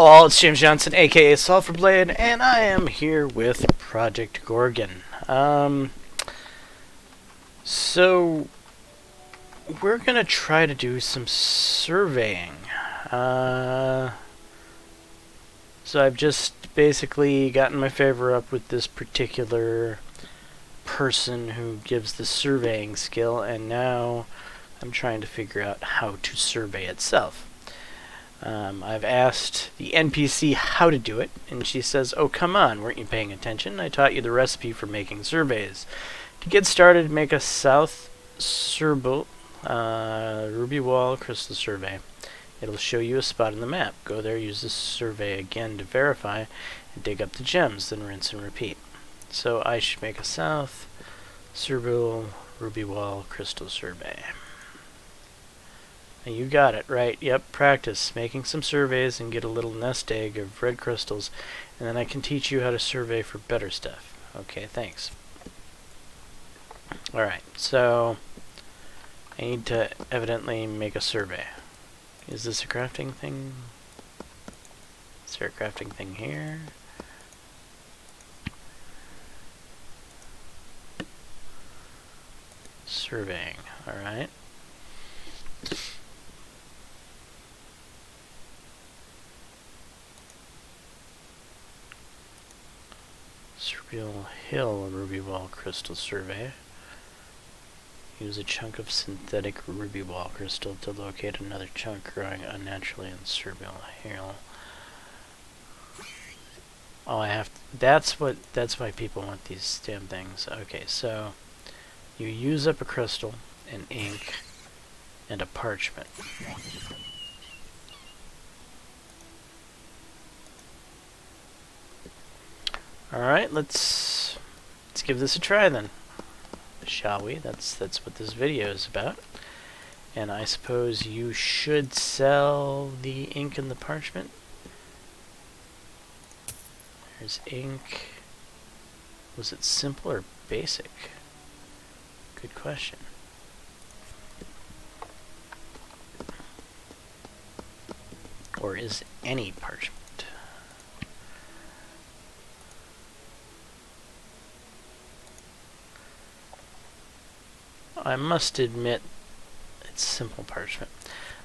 all, it's James Johnson, aka Sulfurblade, and I am here with Project Gorgon. So we're gonna try to do some surveying. So I've just basically gotten my favor up with this particular person who gives the surveying skill, and now I'm trying to figure out how to survey itself. I've asked the NPC how to do it, and she says, "Oh, come on, weren't you paying attention? I taught you the recipe for making surveys. To get started, make a South Surbel Ruby Wall Crystal Survey. It'll show you a spot on the map. Go there, use the survey again to verify, and dig up the gems, then rinse and repeat." So I should make a South Surbel Ruby Wall Crystal Survey. And you got it, right? Yep, practice making some surveys and get a little nest egg of red crystals, and then I can teach you how to survey for better stuff. Okay, thanks. Alright, so I need to evidently make a survey. Is this a crafting thing? Is there a crafting thing here? Surveying, alright. Surreal Hill Ruby Wall Crystal Survey. Use a chunk of synthetic ruby wall crystal to locate another chunk growing unnaturally in Surreal Hill. Oh, I have to, that's why people want these damn things. Okay, so you use up a crystal, an ink, and a parchment. Alright, let's give this a try then, shall we? That's what this video is about. And I suppose you should sell the ink and the parchment. There's ink. Was it simple or basic? Good question. Or is any parchment? I must admit, it's simple parchment.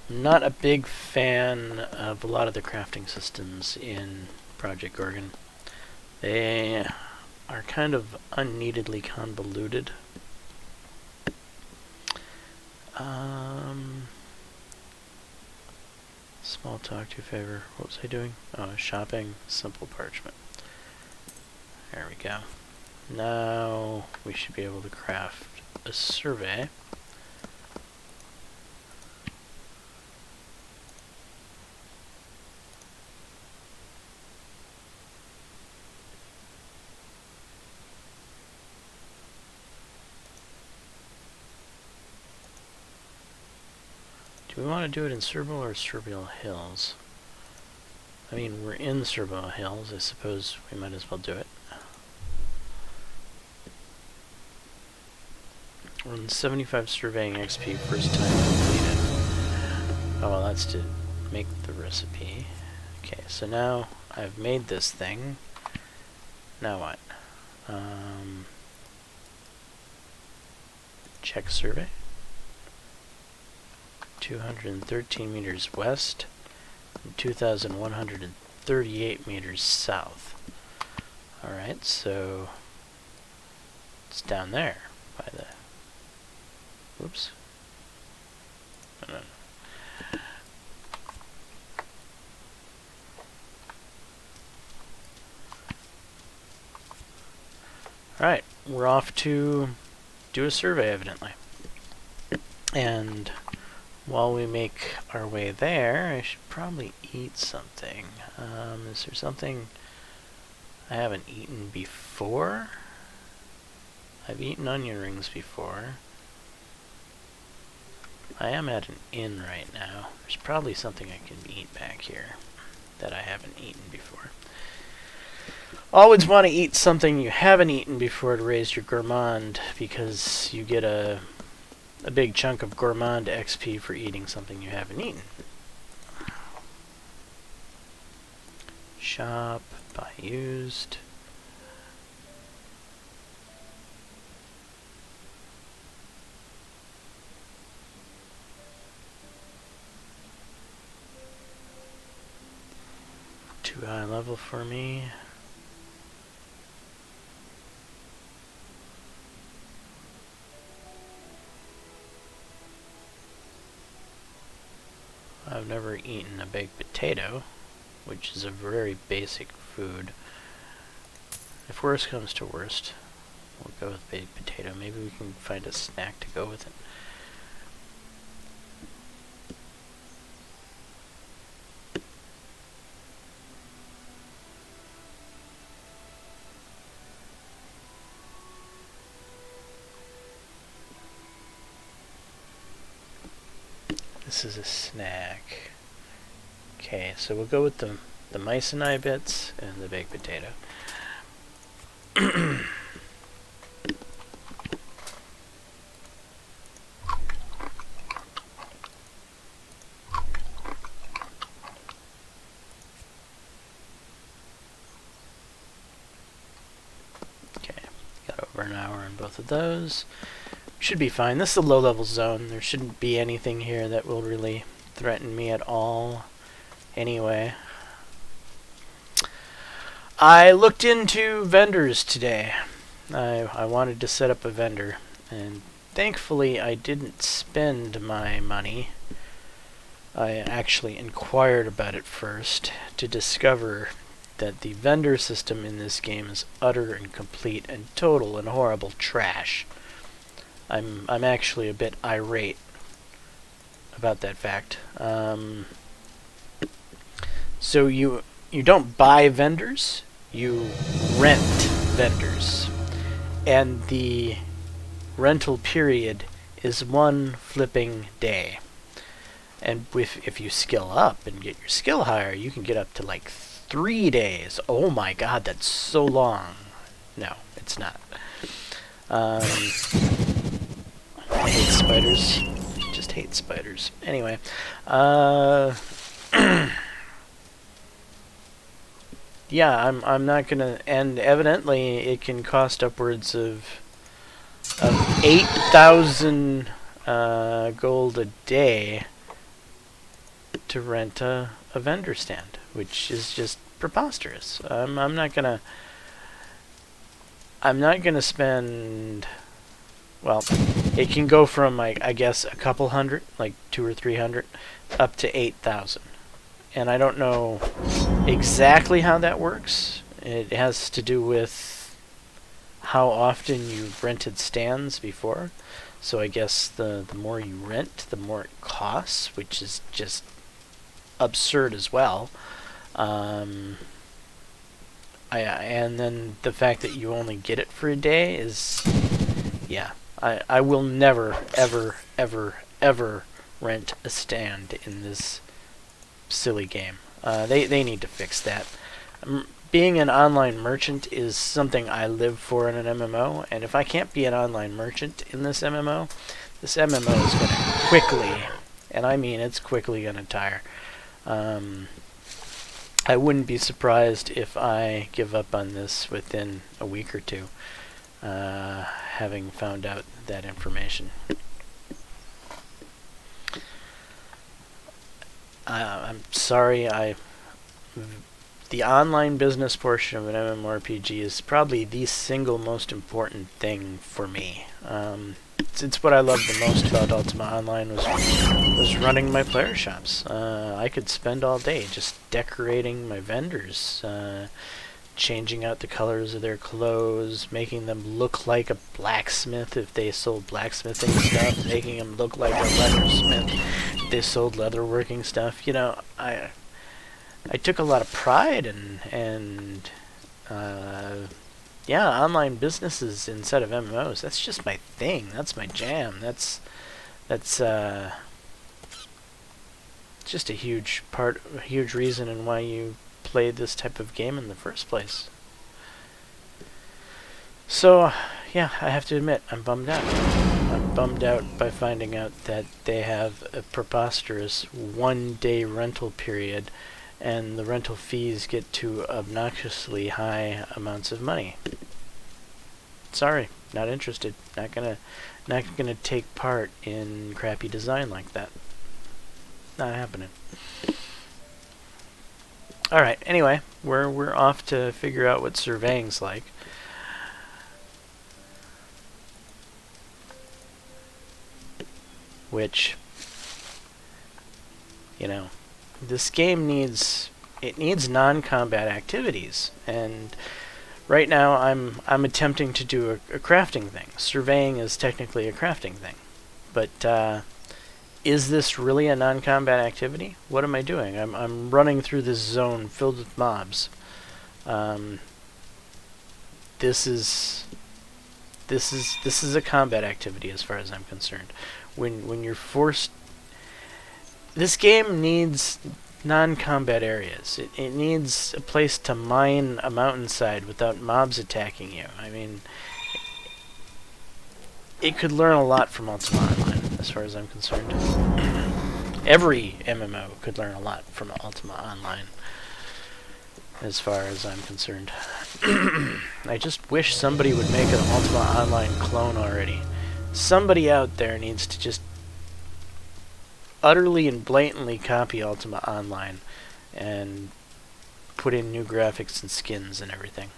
I'm not a big fan of a lot of the crafting systems in Project Gorgon. They are kind of unneededly convoluted. Small talk to favor. What was I doing? Oh, shopping, simple parchment. There we go. Now we should be able to craft a survey. Do we want to do it in Surreal or Surreal Hills? I mean, we're in Surreal Hills. I suppose we might as well do it. Run 75 surveying XP first time completed. Oh, well, that's to make the recipe. Okay, so now I've made this thing. Now what? Check survey. 213 meters west and 2,138 meters south. Alright, so it's down there by the... Whoops. No. Alright, we're off to do a survey, evidently. And while we make our way there, I should probably eat something. Is there something I haven't eaten before? I've eaten onion rings before. I am at an inn right now. There's probably something I can eat back here that I haven't eaten before. Always want to eat something you haven't eaten before to raise your gourmand, because you get a big chunk of gourmand XP for eating something you haven't eaten. Shop, buy used. Too high level for me. I've never eaten a baked potato, which is a very basic food. If worst comes to worst, we'll go with baked potato. Maybe we can find a snack to go with it. This is a snack. Okay, so we'll go with the mice and eye bits and the baked potato. Okay, got over an hour on both of those. Should be fine. This is a low-level zone. There shouldn't be anything here that will really threaten me at all. Anyway, I looked into vendors today. I wanted to set up a vendor, and thankfully I didn't spend my money. I actually inquired about it first to discover that the vendor system in this game is utter and complete and total and horrible trash. I'm actually a bit irate about that fact. So you don't buy vendors, you rent vendors, and the rental period is one flipping day. And if you skill up and get your skill higher, you can get up to like 3 days. Oh my god, that's so long. No, it's not. I hate spiders. Just hate spiders. Anyway, yeah, I'm not gonna. And evidently, it can cost upwards of 8,000 gold a day to rent a vendor stand, which is just preposterous. I'm not gonna spend. Well, it can go from, like, I guess a couple hundred, like 200 or 300, up to 8,000. And I don't know exactly how that works. It has to do with how often you've rented stands before. So I guess the more you rent, the more it costs, which is just absurd as well. And then the fact that you only get it for a day is, yeah. I will never, ever, ever, ever rent a stand in this silly game. They need to fix that. Being an online merchant is something I live for in an MMO, and if I can't be an online merchant in this MMO is going to quickly, and I mean it's quickly going to tire. I wouldn't be surprised if I give up on this within a week or two. Having found out that information. I'm sorry, the online business portion of an MMORPG is probably the single most important thing for me. It's what I loved the most about Ultima Online was running my player shops. I could spend all day just decorating my vendors, changing out the colors of their clothes, making them look like a blacksmith if they sold blacksmithing stuff, making them look like a leathersmith if they sold leatherworking stuff. You know, I took a lot of pride in yeah, online businesses instead of MMOs. That's just my thing. That's my jam. That's just a huge reason in why you play this type of game in the first place. So, yeah, I have to admit, I'm bummed out. I'm bummed out by finding out that they have a preposterous 1-day rental period, and the rental fees get to obnoxiously high amounts of money. Sorry, not interested. Not gonna take part in crappy design like that. Not happening. All right. Anyway, we're off to figure out what surveying's like. Which, you know, this game needs non-combat activities, and right now I'm attempting to do a crafting thing. Surveying is technically a crafting thing, but is this really a non-combat activity? What am I doing? I'm running through this zone filled with mobs. This is a combat activity as far as I'm concerned. When you're forced, this game needs non-combat areas. It needs a place to mine a mountainside without mobs attacking you. I mean, it could learn a lot from Ultima Online, as far as I'm concerned. Every MMO could learn a lot from Ultima Online, as far as I'm concerned. I just wish somebody would make an Ultima Online clone already. Somebody out there needs to just utterly and blatantly copy Ultima Online and put in new graphics and skins and everything.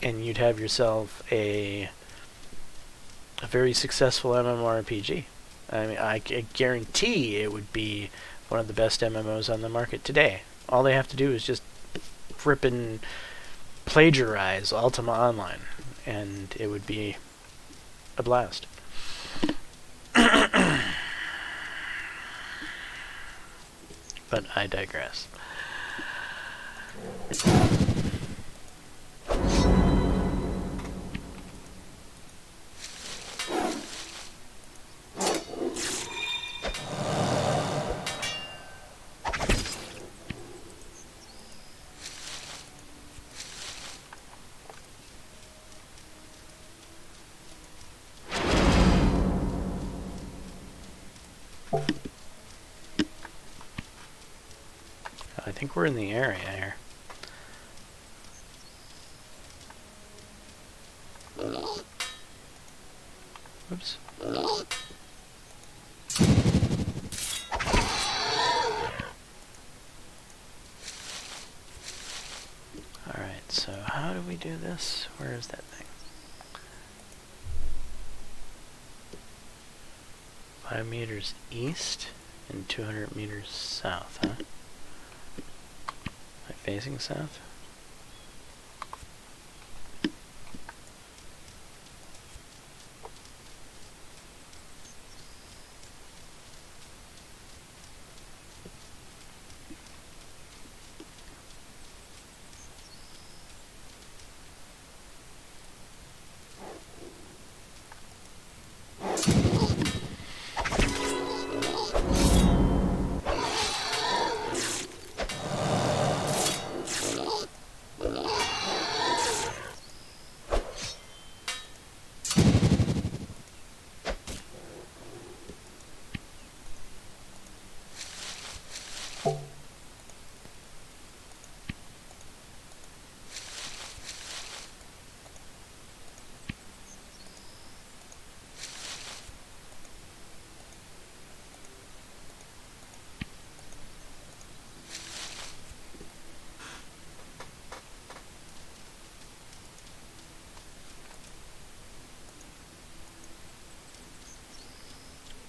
And you'd have yourself a very successful MMORPG. I mean, I guarantee it would be one of the best MMOs on the market today. All they have to do is just frippin' plagiarize Ultima Online, and it would be a blast. But I digress. I think we're in the area here. Oops. Alright, so how do we do this? Where is that thing? 5 meters east and 200 meters south, huh? Am I facing south?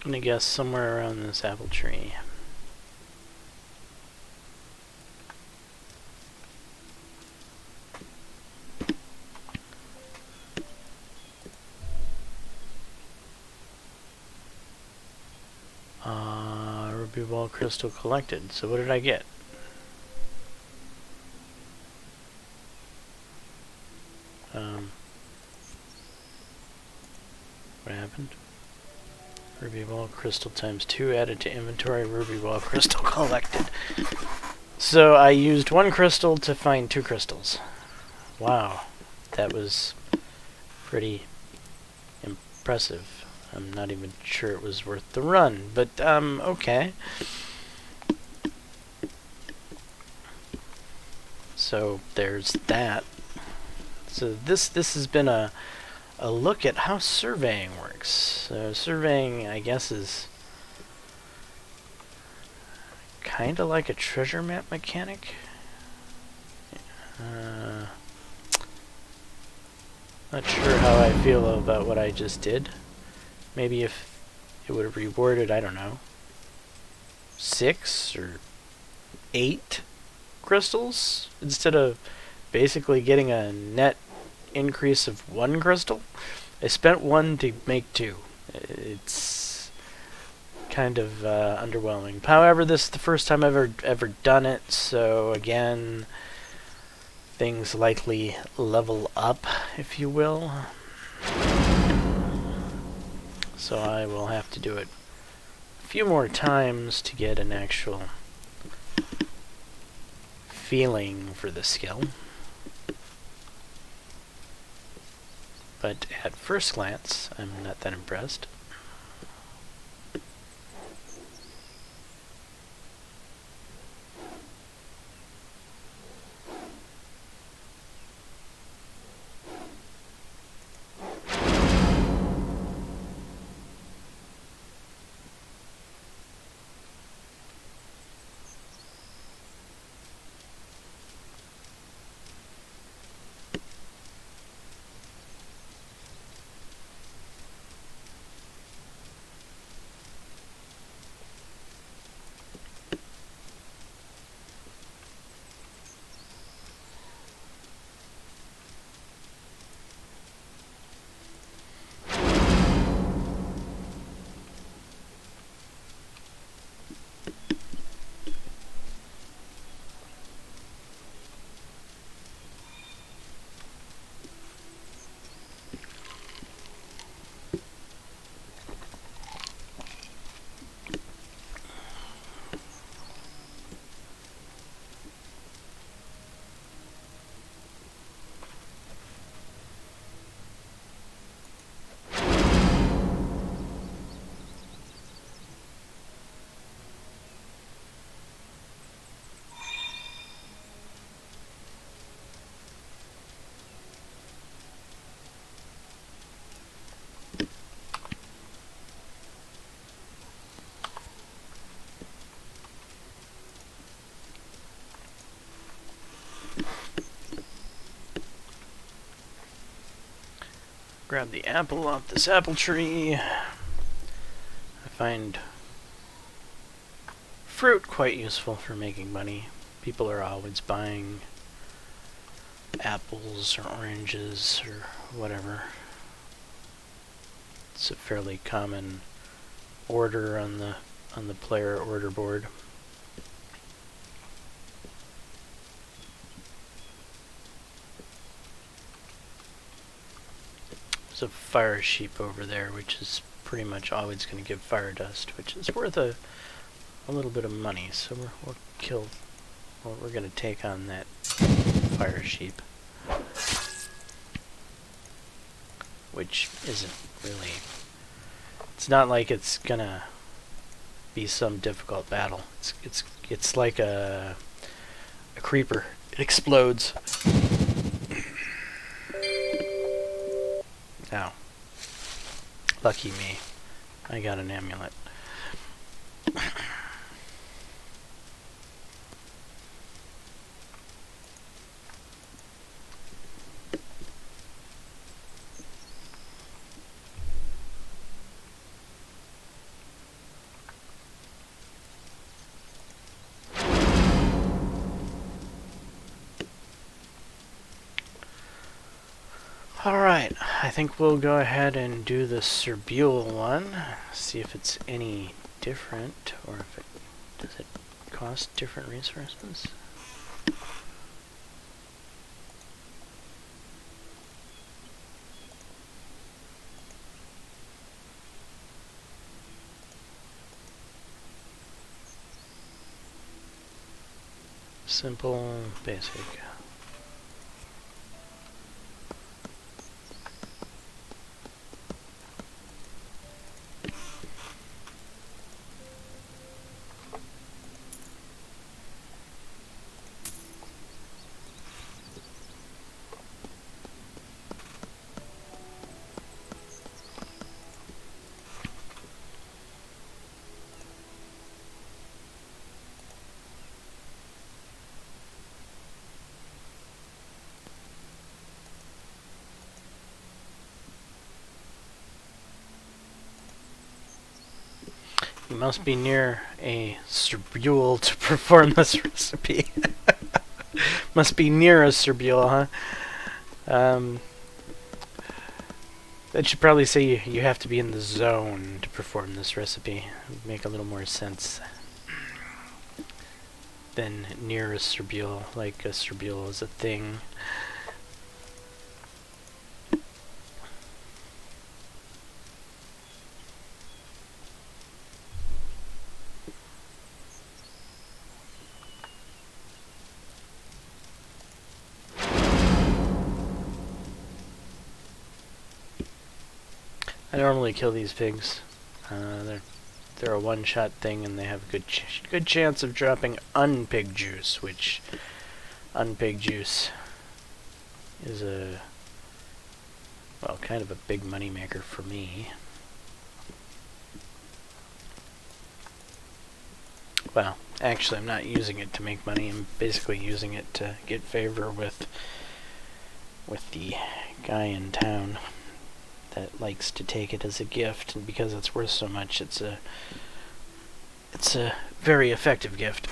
I'm gonna guess somewhere around this apple tree. Ruby ball crystal collected. So what did I get? What happened? Ruby ball crystal times 2 added to inventory. Ruby ball crystal collected. So I used 1 crystal to find 2 crystals. Wow, that was pretty impressive. I'm not even sure it was worth the run, but okay. So there's that. So this has been a look at how surveying works. So surveying, I guess, is kind of like a treasure map mechanic. Not sure how I feel about what I just did. Maybe if it would have rewarded, I don't know, 6 or 8 crystals instead of basically getting a net increase of 1 crystal. I spent 1 to make 2. It's kind of underwhelming. However, this is the first time I've ever done it, so again, things likely level up, if you will. So I will have to do it a few more times to get an actual feeling for the skill. But at first glance, I'm not that impressed. Grab the apple off this apple tree. I find fruit quite useful for making money. People are always buying apples or oranges or whatever. It's a fairly common order on the player order board. There's a fire sheep over there, which is pretty much always going to give fire dust, which is worth a little bit of money. So we're going to take on that fire sheep, which isn't really. It's not like it's gonna be some difficult battle. It's like a creeper. It explodes. Ow. Lucky me. I got an amulet. Alright, I think we'll go ahead and do the Cerbule one, see if it's any different, or if it does it cost different resources. Simple, basic. You must be near a cerbule to perform this recipe. Must be near a cerbule, huh? That should probably say you have to be in the zone to perform this recipe. Would make a little more sense than near a cerbule, like a cerbule is a thing. I normally kill these pigs. They're a one-shot thing, and they have a good chance of dropping unpig juice, which unpig juice is well, kind of a big money maker for me. Well, actually, I'm not using it to make money. I'm basically using it to get favor with the guy in town that likes to take it as a gift, and because it's worth so much, it's a very effective gift.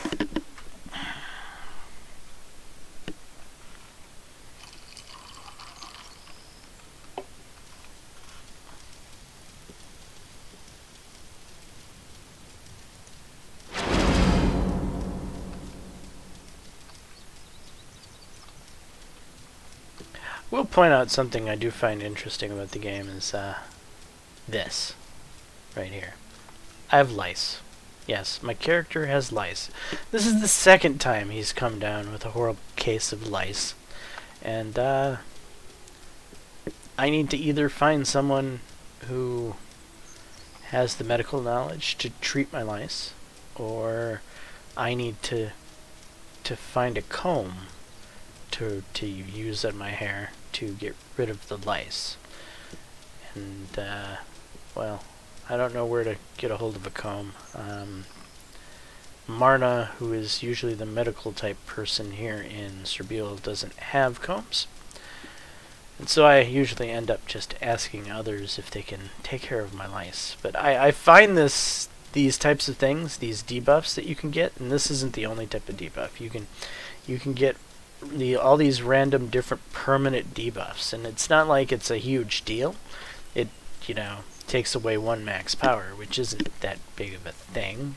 We'll point out something I do find interesting about the game is this right here. I have lice. Yes, my character has lice. This is the second time he's come down with a horrible case of lice. And I need to either find someone who has the medical knowledge to treat my lice, or I need to find a comb to use on my hair to get rid of the lice. And well, I don't know where to get a hold of a comb. Marna, who is usually the medical type person here in Cerbule, doesn't have combs. And so I usually end up just asking others if they can take care of my lice. But I find these types of things, these debuffs that you can get, and this isn't the only type of debuff. You can get all these random different permanent debuffs, and it's not like it's a huge deal. It, takes away 1 max power, which isn't that big of a thing.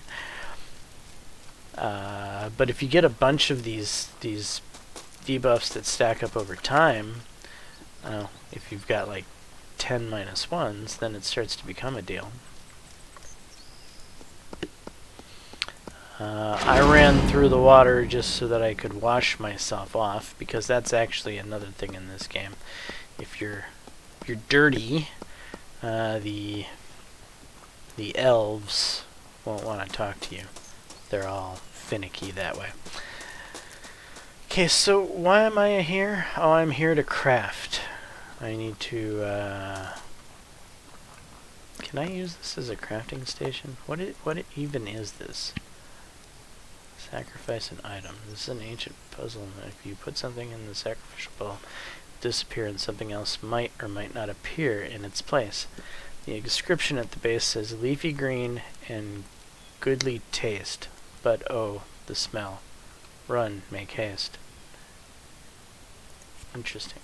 But if you get a bunch of these debuffs that stack up over time, if you've got like 10 -1s, then it starts to become a deal. I ran through the water just so that I could wash myself off, because that's actually another thing in this game. If you're dirty, the elves won't want to talk to you. They're all finicky that way. Okay, so why am I here? Oh, I'm here to craft. I need to, can I use this as a crafting station? What even is this? Sacrifice an item. This is an ancient puzzle. If you put something in the sacrificial bowl, disappear, and something else might or might not appear in its place. The inscription at the base says leafy green and goodly taste, but oh, the smell. Run, make haste. Interesting.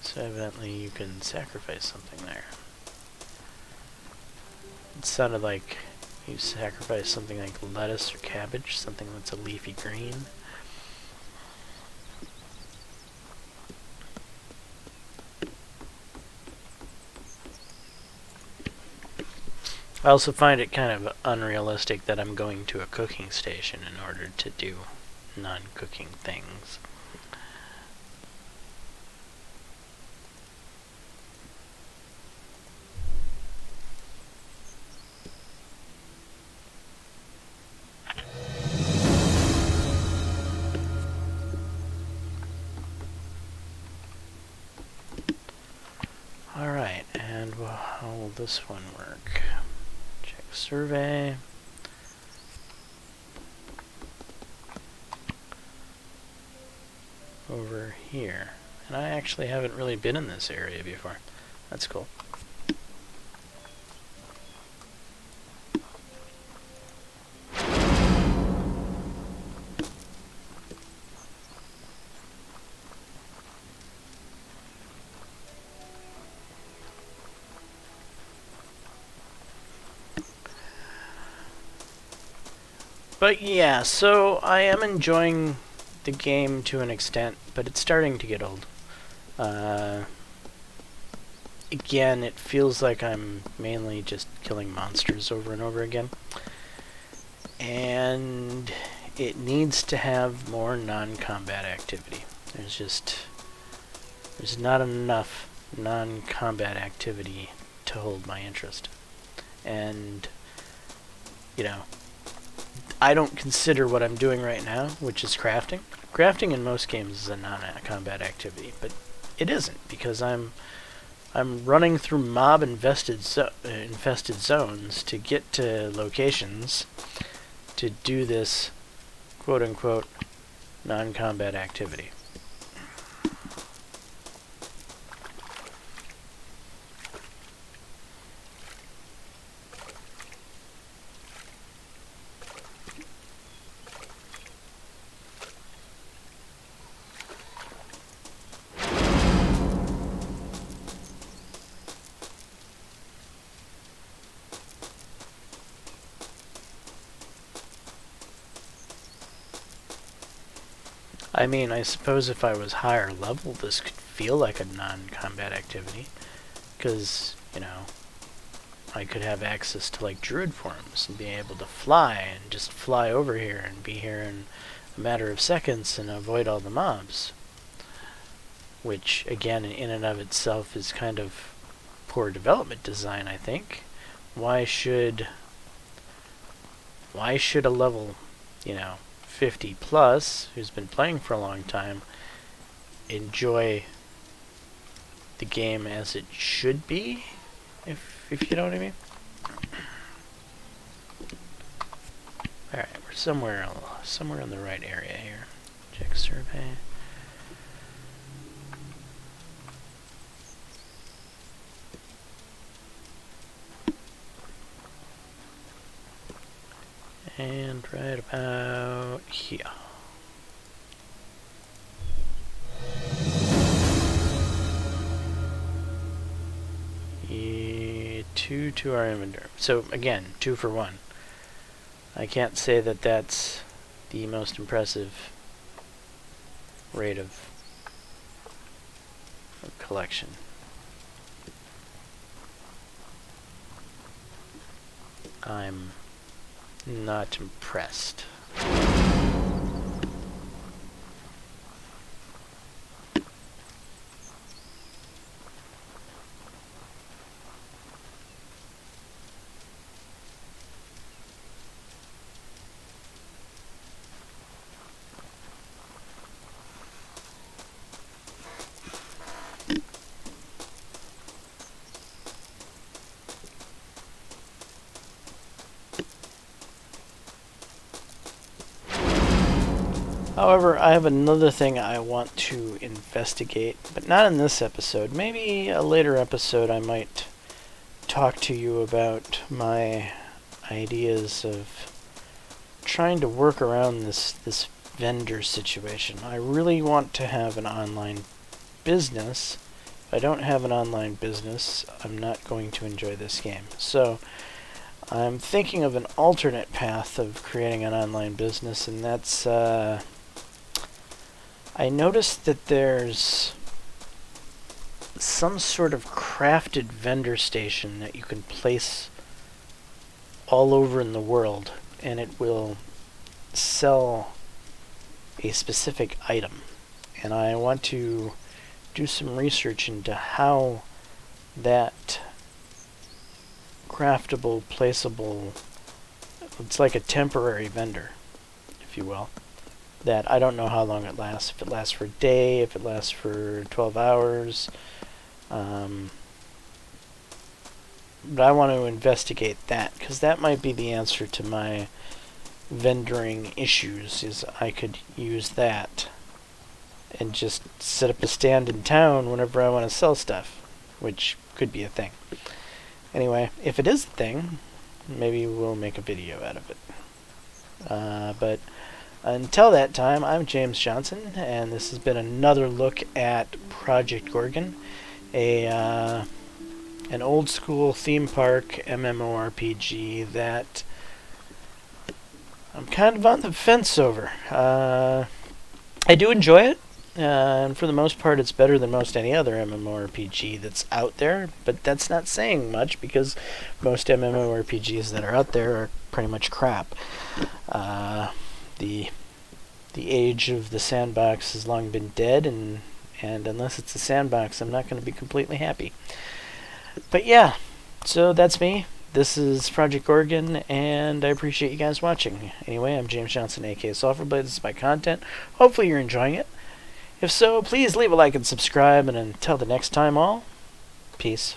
So evidently you can sacrifice something there. It sounded like you sacrifice something like lettuce or cabbage, something that's a leafy green. I also find it kind of unrealistic that I'm going to a cooking station in order to do non-cooking things. Alright, and how will this one work? Check survey. Over here. And I actually haven't really been in this area before. That's cool. But yeah, so I am enjoying the game to an extent, but it's starting to get old. Again, it feels like I'm mainly just killing monsters over and over again. And it needs to have more non-combat activity. There's not enough non-combat activity to hold my interest. And, you know, I don't consider what I'm doing right now, which is crafting. Crafting in most games is a non-combat activity, but it isn't, because I'm running through mob infested zones to get to locations to do this quote-unquote non-combat activity. I mean, I suppose if I was higher level, this could feel like a non-combat activity, because, you know, I could have access to, like, druid forms and be able to fly and just fly over here and be here in a matter of seconds and avoid all the mobs. Which, again, in and of itself is kind of poor development design, I think. Why should a level, you know, 50 plus, who's been playing for a long time, enjoy the game as it should be, if you know what I mean? Alright, we're somewhere in the right area here. Check survey. And right about here. Two to our inventory. So again, 2 for 1. I can't say that that's the most impressive rate of collection. I'm not impressed. However, I have another thing I want to investigate, but not in this episode. Maybe a later episode I might talk to you about my ideas of trying to work around this vendor situation. I really want to have an online business. If I don't have an online business, I'm not going to enjoy this game. So I'm thinking of an alternate path of creating an online business, and that's I noticed that there's some sort of crafted vendor station that you can place all over in the world, and it will sell a specific item. And I want to do some research into how that craftable, placeable, it's like a temporary vendor, if you will, that I don't know how long it lasts. If it lasts for a day, if it lasts for 12 hours. But I want to investigate that, because that might be the answer to my vendoring issues, is I could use that and just set up a stand in town whenever I want to sell stuff, which could be a thing. Anyway, if it is a thing, maybe we'll make a video out of it. But until that time, I'm James Johnson, and this has been another look at Project Gorgon, an old school theme park MMORPG that I'm kind of on the fence over. I do enjoy it, and for the most part it's better than most any other MMORPG that's out there, but that's not saying much because most MMORPGs that are out there are pretty much crap. The age of the sandbox has long been dead, and unless it's a sandbox, I'm not going to be completely happy. But yeah, so that's me. This is Project Gorgon, and I appreciate you guys watching. Anyway, I'm James Johnson, aka Sulfurblade. This is my content. Hopefully you're enjoying it. If so, please leave a like and subscribe, and until the next time all, peace.